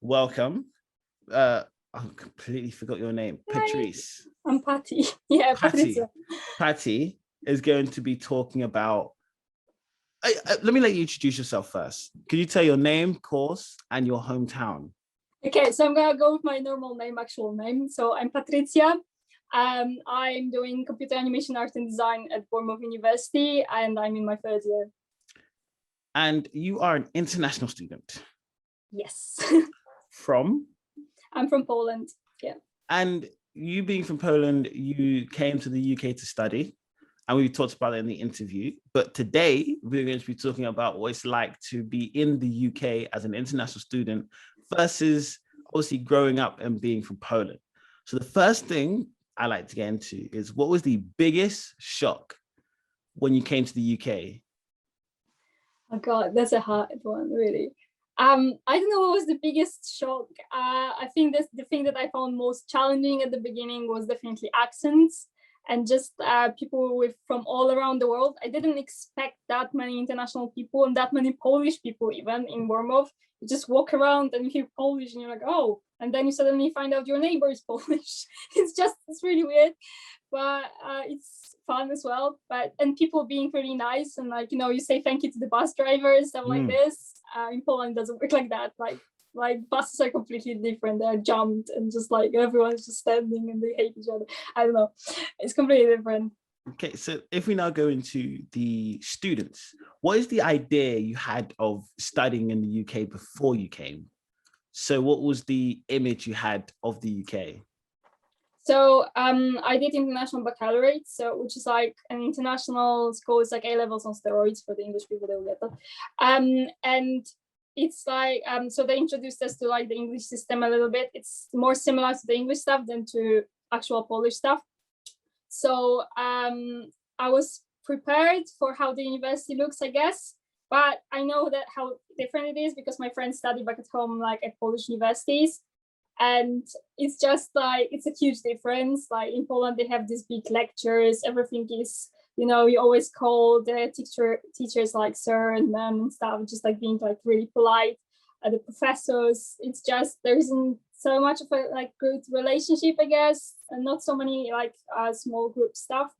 welcome. I completely forgot your name. Patrycja. I'm Patty. Yeah, Patty. Patrycja. Patty is going to be talking about. Let me let you introduce yourself first. Can you tell your name, course, and your hometown? Okay, so I'm gonna go with my normal name, actual name. So I'm Patrycja. I'm doing computer animation, art, and design at Bournemouth University, and I'm in my third year. And you are an international student. Yes. From? I'm from Poland. Yeah. And you being from Poland, you came to the UK to study, and we talked about it in the interview. But today we're going to be talking about what it's like to be in the UK as an international student versus obviously growing up and being from Poland. So the first thing I like to get into is, what was the biggest shock when you came to the UK? Oh God, that's a hard one, really. I don't know what was the biggest shock. I think that's the thing that I found most challenging at the beginning was definitely accents and just people from all around the world. I didn't expect that many international people and that many Polish people even in Bournemouth. You just walk around and you hear Polish and you're like, oh, and then you suddenly find out your neighbor is Polish. It's really weird, but it's fun as well. And people being pretty nice and you say thank you to the bus driver and stuff like this. In Poland it doesn't work like that. Like buses are completely different. They're jumped and just like everyone's just standing and they hate each other. I don't know. It's completely different. Okay, so if we now go into the students, what is the idea you had of studying in the UK before you came? So what was the image you had of the UK? So I did international baccalaureate, which is like an international school. It's like A-levels on steroids for the English people, they will get that. And it's like, so they introduced us to like the English system a little bit. It's more similar to the English stuff than to actual Polish stuff. So I was prepared for how the university looks, I guess. But I know that how different it is because my friends study back at home, like at Polish universities. And it's just like, it's a huge difference. Like in Poland, they have these big lectures. Everything is, you always call the teachers like sir and ma'am and stuff, just like being like really polite. The professors, it's just, there isn't so much of a like good relationship, I guess, and not so many like small group stuff.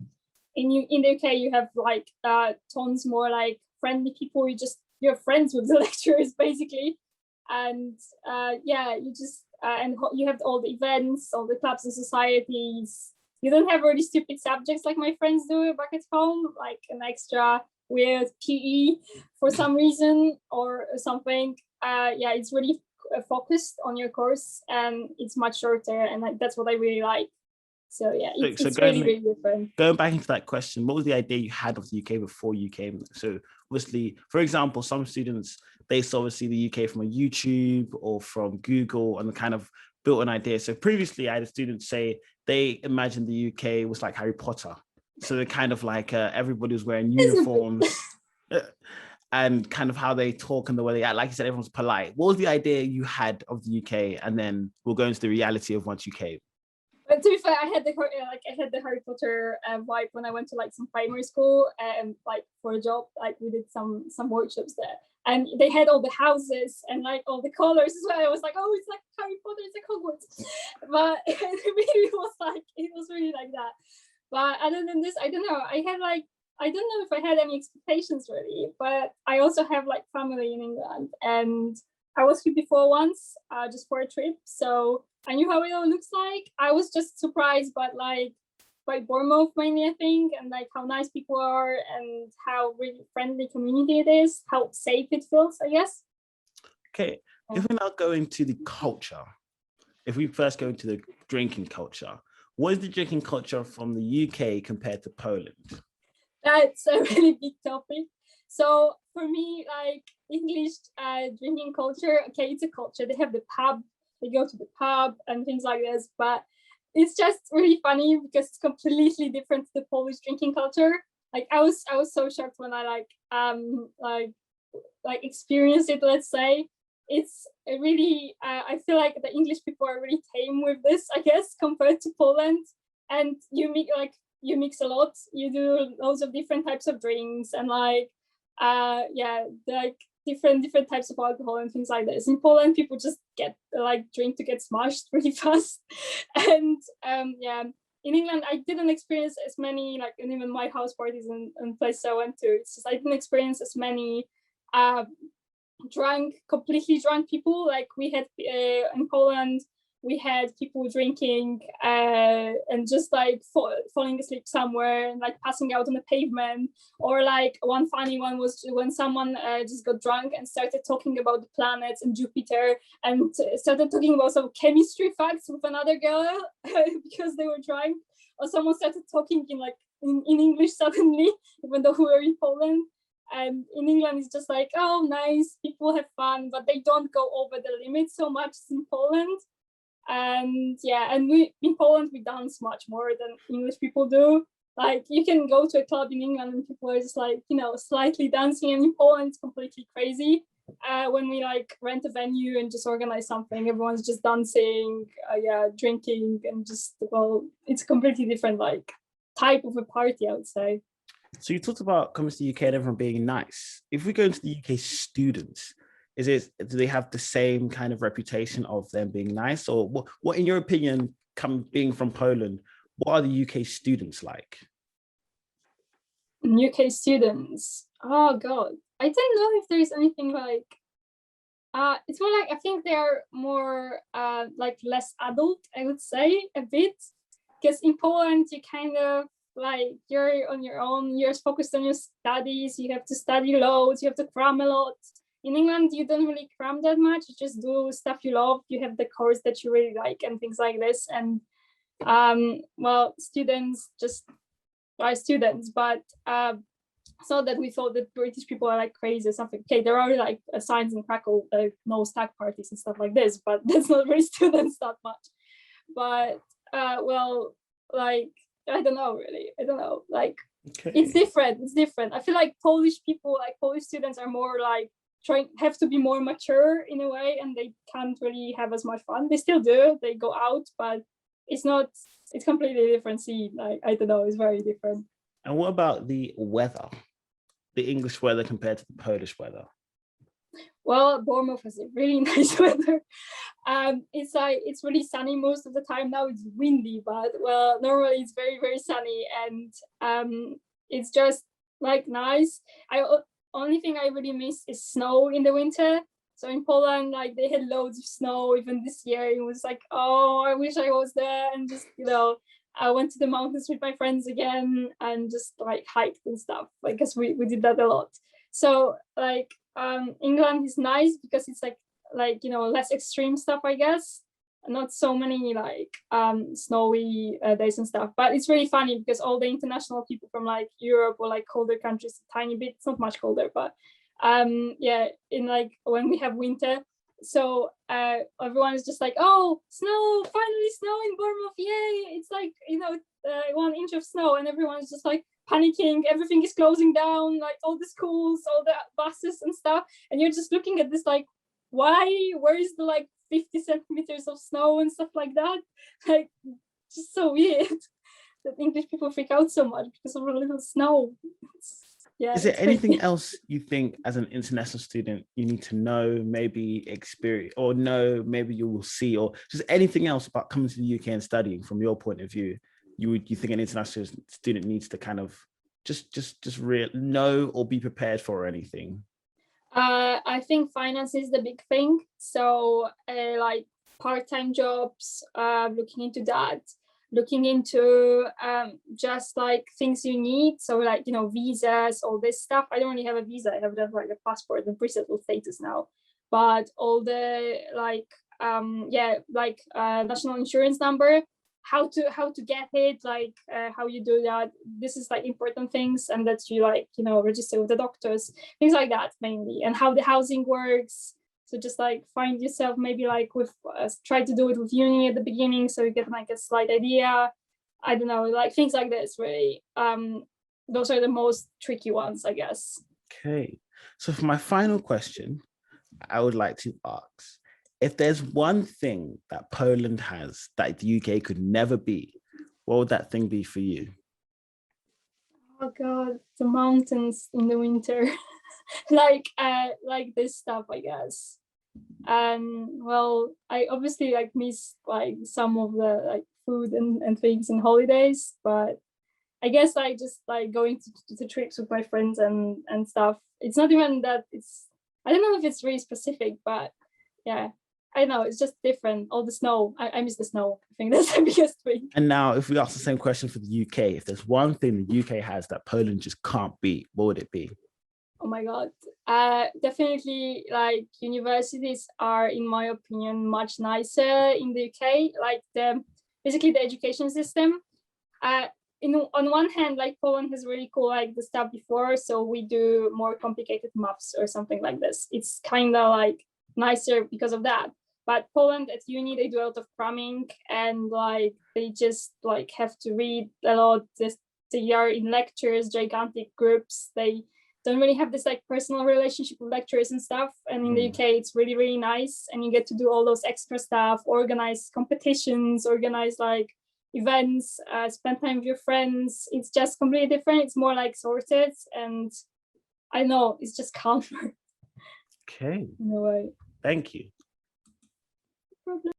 In the UK, you have like tons more like friendly people. You're friends with the lecturers basically. And you just, and you have all the events, all the clubs and societies. You don't have really stupid subjects like my friends do back at home, like an extra weird PE for some reason or something. It's really focused on your course and it's much shorter, and that's what I really like. So yeah, it's really, really different. Going back into that question, what was the idea you had of the UK before you came? So obviously, for example, some students, they saw obviously the UK from a YouTube or from Google and kind of built an idea. So previously I had a student say they imagined the UK was like Harry Potter. So they're kind of like everybody was wearing uniforms and kind of how they talk and the way they act. Like you said, everyone's polite. What was the idea you had of the UK? And then we'll go into the reality of once you came. But to be fair, I had the Harry Potter vibe when I went to like some primary school and like for a job. Like we did some workshops there, and they had all the houses and like all the colors as well. I was like, oh, it's like Harry Potter, it's like Hogwarts. But it was really like that. But other than this, I don't know. I don't know if I had any expectations really. But I also have like family in England, and I was here before once, just for a trip. So I knew how it all looks like. I was just surprised, by Bournemouth mainly, I think, and like how nice people are and how really friendly community it is, how safe it feels, I guess. Okay, if we now go into the culture, if we first go into the drinking culture, what is the drinking culture from the UK compared to Poland? That's a really big topic. So for me, like English drinking culture, okay, it's a culture. They have the pub. They go to the pub and things like this, but it's just really funny because it's completely different to the Polish drinking culture. Like I was so shocked when I experienced it. Let's say it's really I feel like the English people are really tame with this, I guess, compared to Poland. And you mix a lot. You do loads of different types of drinks and different types of alcohol and things like this. In Poland, people just drink to get smashed really fast. And yeah, in England, I didn't experience as many, like, and even my house parties and places I went to, it's just I didn't experience as many completely drunk people. Like we had in Poland, we had people drinking and just like falling asleep somewhere and like passing out on the pavement. Or like one funny one was when someone just got drunk and started talking about the planets and Jupiter and started talking about some chemistry facts with another girl because they were drunk. Or someone started talking in English suddenly, even though we were in Poland. And in England, it's just like, oh, nice, people have fun, but they don't go over the limit so much as in Poland. And yeah, and in Poland, we dance much more than English people do. Like you can go to a club in England and people are just like, slightly dancing. And in Poland, it's completely crazy. When we like rent a venue and just organize something, everyone's just dancing, drinking, and just, well, it's a completely different like type of a party, I would say. So you talked about coming to the UK and everyone being nice. If we go into the UK students, do they have the same kind of reputation of them being nice? Or what in your opinion, being from Poland, what are the UK students like? UK students, oh God, I don't know if there's anything like, it's more like, I think they're more like less adult, I would say, a bit. Because in Poland, you kind of, like, you're on your own, you're focused on your studies, you have to study loads, you have to cram a lot. In England, you don't really cram that much, you just do stuff you love, you have the course that you really like and things like this. And well, students just are students, but it's not that we thought that British people are like crazy or something. Okay, there are like signs in Krakow, no stag parties and stuff like this, but that's not really students that much. But well, like, I don't know, really. I don't know. Like, okay. It's different. I feel like Polish people, like Polish students, are more like have to be more mature in a way, and they can't really have as much fun. They still do. They go out, but it's completely different scene. Like, I don't know. It's very different. And what about the weather? The English weather compared to the Polish weather? Well, Bournemouth has a really nice weather. It's really sunny most of the time. Now it's windy, but well, normally it's very, very sunny, and it's just like nice. Only thing I really miss is snow in the winter. So in Poland, like, they had loads of snow. Even this year, it was like, oh, I wish I was there. And just, I went to the mountains with my friends again and just like hiked and stuff. Like, because we did that a lot. So like, England is nice because it's like less extreme stuff, I guess. Not so many like snowy days and stuff. But it's really funny because all the international people from like Europe or like colder countries, a tiny bit, it's not much colder, but yeah, in like when we have winter, so everyone is just like, oh, snow, finally snow in Bournemouth, yay, it's like 1 inch of snow, and everyone's just like panicking, everything is closing down, like all the schools, all the buses and stuff, and you're just looking at this like, where is the like 50 centimeters of snow and stuff like that? Like, just so weird that English people freak out so much because of a little snow. Yeah. Is there anything else you think as an international student you need to know, maybe experience, or know, maybe you will see, or just anything else about coming to the UK and studying from your point of view? You think an international student needs to kind of just know or be prepared for anything? I think finance is the big thing. So like part-time jobs, looking into that, looking into just like things you need. So like, visas, all this stuff. I don't really have a visa. I have like a passport and pre-settled status now. But all the like, national insurance number, how to get it, like how you do that. This is like important things, and that you like, register with the doctors, things like that mainly, and how the housing works. So just like find yourself maybe like with try to do it with uni at the beginning, so you get like a slight idea. I don't know, like things like this really. Those are the most tricky ones, I guess. Okay, so for my final question, I would like to ask, if there's one thing that Poland has that the UK could never be, what would that thing be for you? Oh God, the mountains in the winter. like this stuff, I guess. And well, I obviously like miss like some of the like food and things and holidays, but I guess like just like going to trips with my friends and stuff. It's not even that it's, I don't know if it's really specific, but yeah, I know it's just different. All the snow, I miss the snow. I think that's the biggest thing. And now, if we ask the same question for the UK, if there's one thing the UK has that Poland just can't beat, what would it be? Oh my God. Definitely like universities are, in my opinion, much nicer in the UK. Like basically the education system. On one hand, like Poland has really cool like the stuff before, so we do more complicated maths or something like this. It's kind of like nicer because of that. But Poland at uni, they do a lot of cramming, and like they just like have to read a lot. They are in lectures, gigantic groups. They don't really have this like personal relationship with lecturers and stuff. And in the UK, it's really, really nice. And you get to do all those extra stuff, organize competitions, organize like events, spend time with your friends. It's just completely different. It's more like sorted. And I know it's just calmer. Okay. In a way. Thank you. No problem.